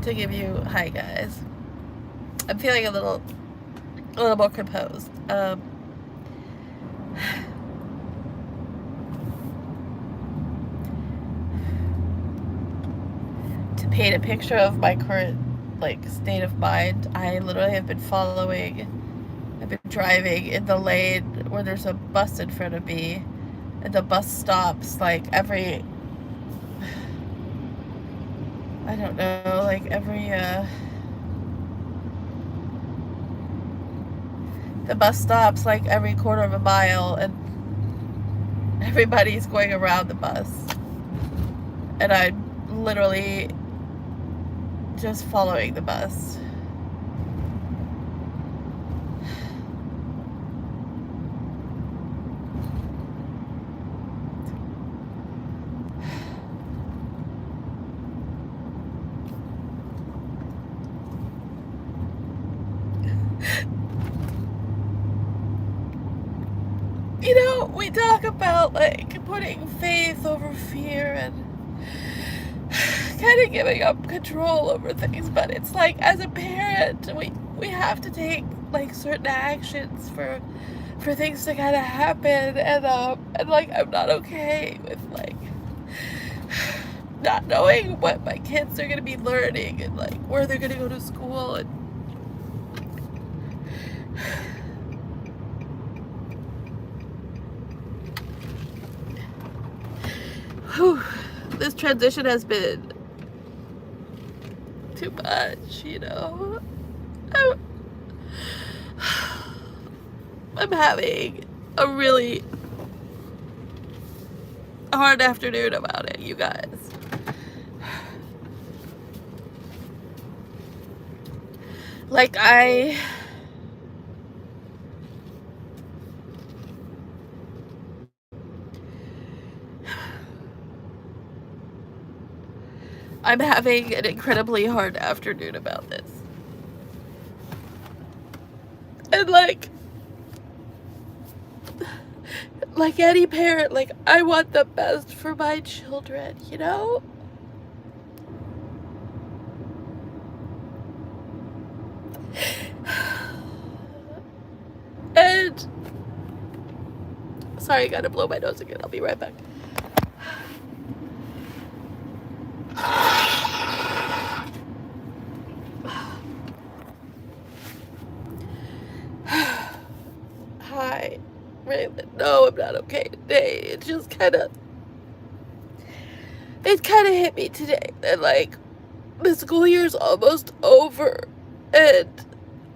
to give you, hi guys. I'm feeling a little more composed. To paint a picture of my current state of mind, I literally have been I've been driving in the lane where there's a bus in front of me, and the bus stops every, I don't know, the bus stops every quarter of a mile, and everybody's going around the bus, and I'm literally just following the bus. You know, we talk about putting faith over fear and kind of giving up control over things, but it's as a parent, we have to take certain actions for things to kind of happen, and I'm not okay with not knowing what my kids are gonna be learning and where they're gonna go to school, and this transition has been too much, you know. I'm having a really hard afternoon about it, you guys. I'm having an incredibly hard afternoon about this. And like any parent, I want the best for my children, you know? And sorry, I gotta blow my nose again. I'll be right back. Hi, Raylan. No, I'm not okay today. It just kind of hit me today that the school year's almost over, and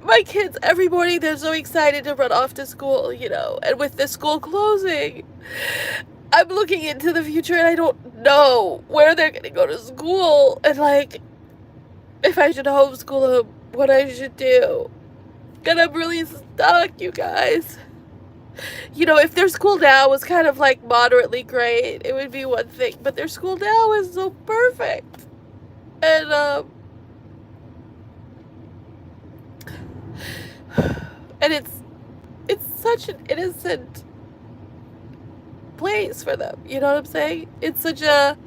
my kids, every morning, they're so excited to run off to school, you know, and with the school closing, I'm looking into the future and I don't know where they're gonna go to school, and if I should homeschool them, what I should do. And I'm really stuck, you guys. You know, if their school now was kind of moderately great, it would be one thing, but their school now is so perfect. And and it's such an innocent place for them, you know what I'm saying? It's a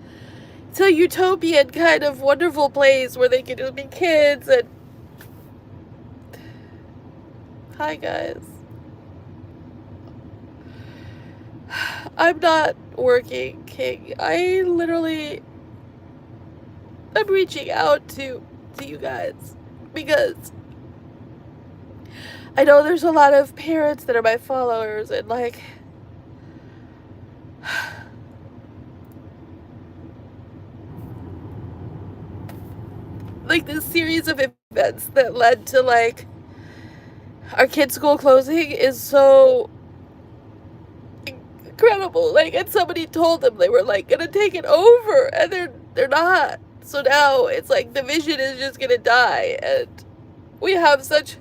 utopian kind of wonderful place where they can just be kids. And hi guys, I'm not working, King. I'm reaching out to you guys because I know there's a lot of parents that are my followers, and this series of events that led to our kids' school closing is so incredible. And somebody told them they were gonna take it over, and they're not. So now it's the vision is just gonna die, and we have such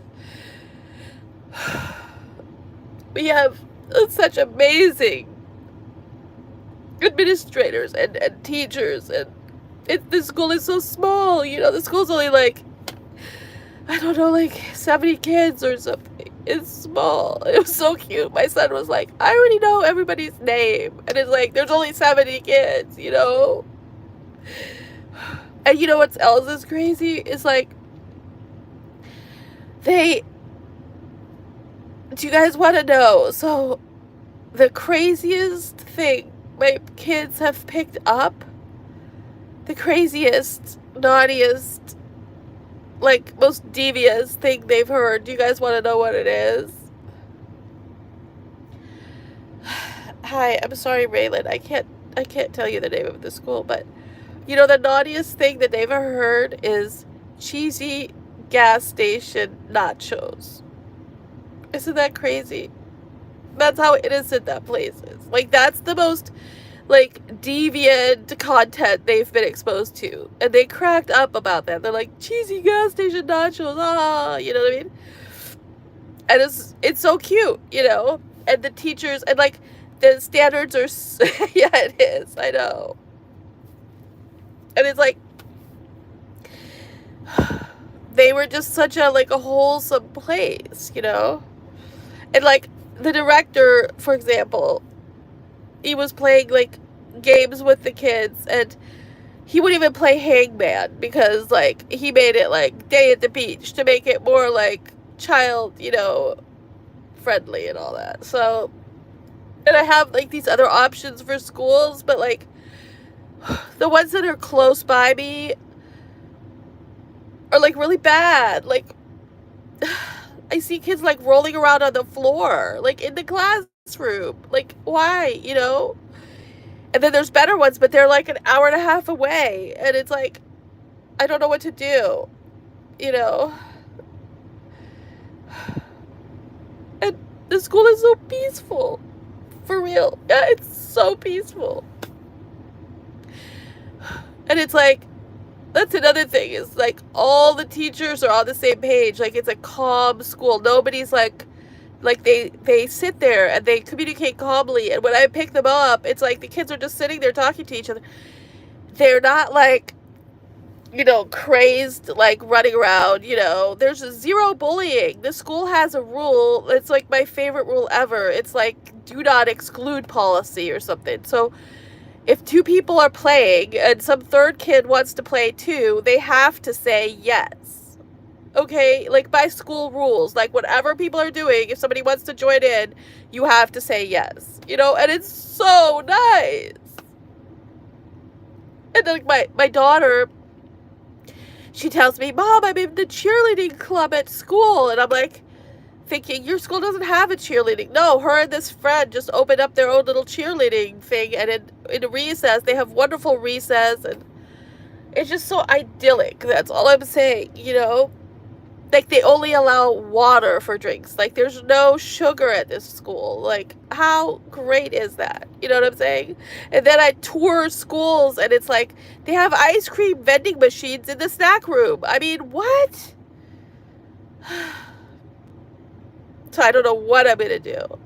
amazing administrators and teachers, and the school is so small, you know. The school's only I don't know, 70 kids or something. It's small. It was so cute. My son was I already know everybody's name, and it's there's only 70 kids, you know. And you know what else is crazy? Is like, they, do you guys want to know? So, the craziest thing my kids have picked up, the craziest, naughtiest, like, most devious thing they've heard. Do you guys want to know what it is? Hi, I'm sorry, Raylan. I can't tell you the name of the school, but you know the naughtiest thing that they've ever heard is cheesy gas station nachos. Isn't that crazy? That's how innocent that place is. Like, that's the most, like, deviant content they've been exposed to. And they cracked up about that. They're like, cheesy gas station nachos, you know what I mean? And it's so cute, you know? And the teachers, and like, the standards are, yeah, it is, I know. And it's like, they were just such a, like, a wholesome place, you know? And like, the director, for example, he was playing like games with the kids, and he wouldn't even play hangman because like he made it like day at the beach to make it more like child, you know, friendly and all that. So, and I have like these other options for schools, but like the ones that are close by me are like really bad. Like, I see kids like rolling around on the floor, like in the classroom. Like, why, you know? And then there's better ones, but they're like an hour and a half away. And it's like, I don't know what to do, you know? And the school is so peaceful. For real. Yeah, it's so peaceful. And it's like, that's another thing, is like all the teachers are on the same page. Like, it's a calm school. Nobody's like they sit there and they communicate calmly. And when I pick them up, it's like the kids are just sitting there talking to each other. They're not like, you know, crazed, like running around, you know. There's zero bullying. The school has a rule. It's like my favorite rule ever. It's like do not exclude policy or something. So if two people are playing and some third kid wants to play too, they have to say yes. Okay? Like, by school rules. Like, whatever people are doing, if somebody wants to join in, you have to say yes. You know? And it's so nice. And, like, my daughter, she tells me, Mom, I'm in the cheerleading club at school. And I'm like, thinking, your school doesn't have a cheerleading. No, her and this friend just opened up their own little cheerleading thing, and in recess, they have wonderful recess, and it's just so idyllic. That's all I'm saying, you know? Like, they only allow water for drinks. Like, there's no sugar at this school. Like, how great is that? You know what I'm saying? And then I tour schools, and it's like, they have ice cream vending machines in the snack room. I mean, what? So I don't know what I'm gonna do.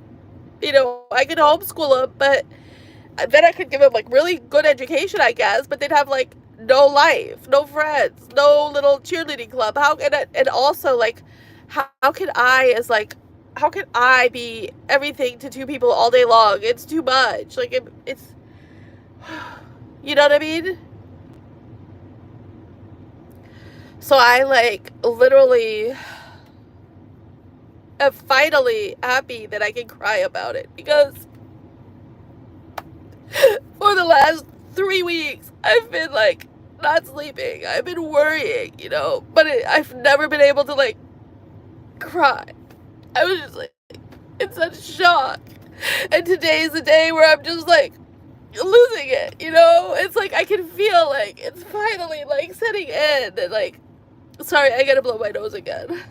You know, I could homeschool them, but then I could give them like really good education, I guess. But they'd have like no life, no friends, no little cheerleading club. And also like, how can I as like, how can I be everything to two people all day long? It's too much. Like it's, you know what I mean? So I like literally am finally happy that I can cry about it, because for the last 3 weeks I've been like not sleeping. I've been worrying, you know, but I've never been able to like cry. I was just like in such shock. And today is the day where I'm just like losing it, you know? It's like I can feel like it's finally like setting in, and like, sorry, I gotta blow my nose again.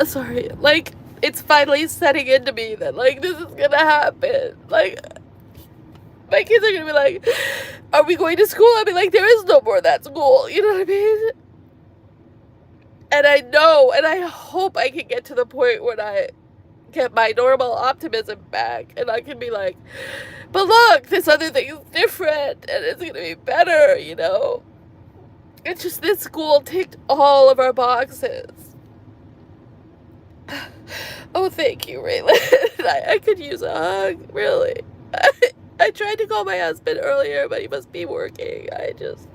Sorry, like, it's finally setting into me that, like, this is gonna happen. Like, my kids are gonna be like, are we going to school? I'll be like, there is no more of that school, you know what I mean? And I know, and I hope I can get to the point when I get my normal optimism back, and I can be like, but look, this other thing is different, and it's gonna be better, you know? It's just this school ticked all of our boxes. Oh, thank you, Raylan. I could use a hug, really. I tried to call my husband earlier, but he must be working. I just,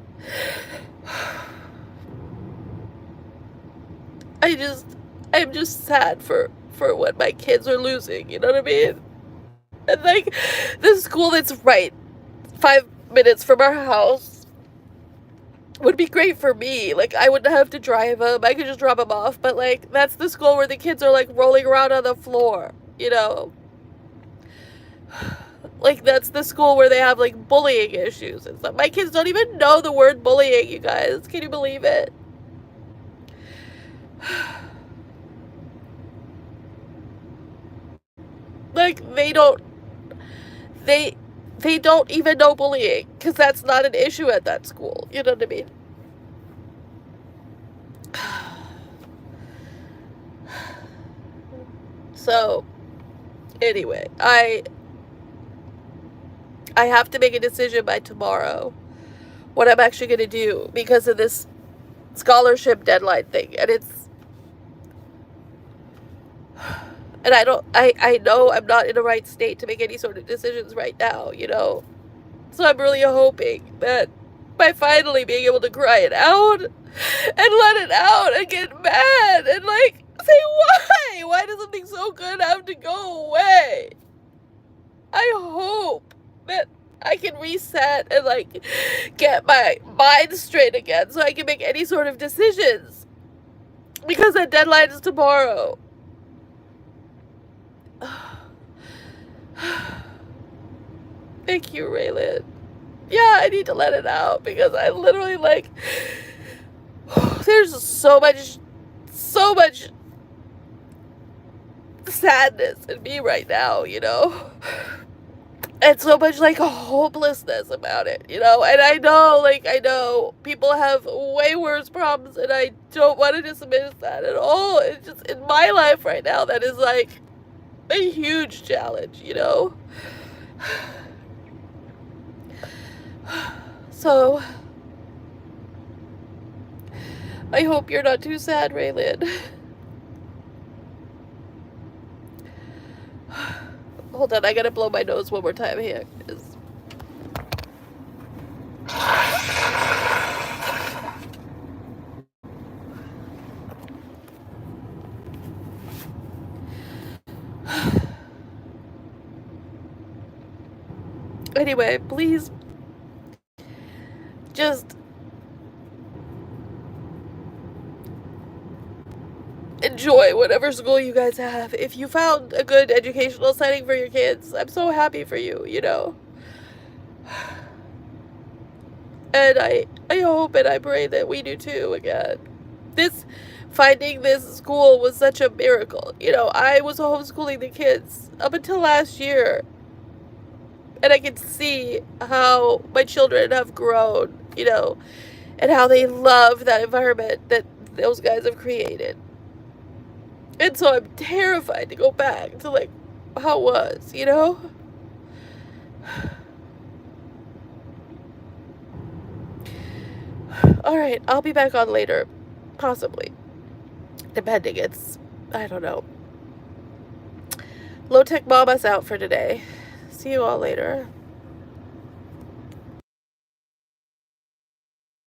I'm just sad for what my kids are losing, you know what I mean? And, like, the school that's right 5 minutes from our house would be great for me. Like, I wouldn't have to drive them. I could just drop them off. But, like, that's the school where the kids are, like, rolling around on the floor, you know? Like, that's the school where they have, like, bullying issues and stuff. My kids don't even know the word bullying, you guys. Can you believe it? Like, they they don't even know bullying because that's not an issue at that school. You know what I mean? So, anyway, I have to make a decision by tomorrow what I'm actually going to do because of this scholarship deadline thing. And I know I'm not in the right state to make any sort of decisions right now, you know? So I'm really hoping that by finally being able to cry it out and let it out and get mad and, like, say why? Why does something so good have to go away? I hope that I can reset and, like, get my mind straight again so I can make any sort of decisions. Because that deadline is tomorrow. Thank you, Raylan. Yeah, I need to let it out because I literally, like, there's so much sadness in me right now, you know? And so much, like, hopelessness about it, you know? And I know people have way worse problems, and I don't want to dismiss that at all. It's just, in my life right now, that is, like, a huge challenge, you know? So, I hope you're not too sad, Raylan. Hold on, I gotta blow my nose one more time here. Anyway, please just enjoy whatever school you guys have. If you found a good educational setting for your kids, I'm so happy for you, you know? And I hope and I pray that we do too again. Finding this school was such a miracle. You know, I was homeschooling the kids up until last year. And I can see how my children have grown, you know, and how they love that environment that those guys have created. And so I'm terrified to go back to, like, how it was, you know? Alright, I'll be back on later. Possibly. Depending. I don't know. LowTech Mama's out for today. See you all later.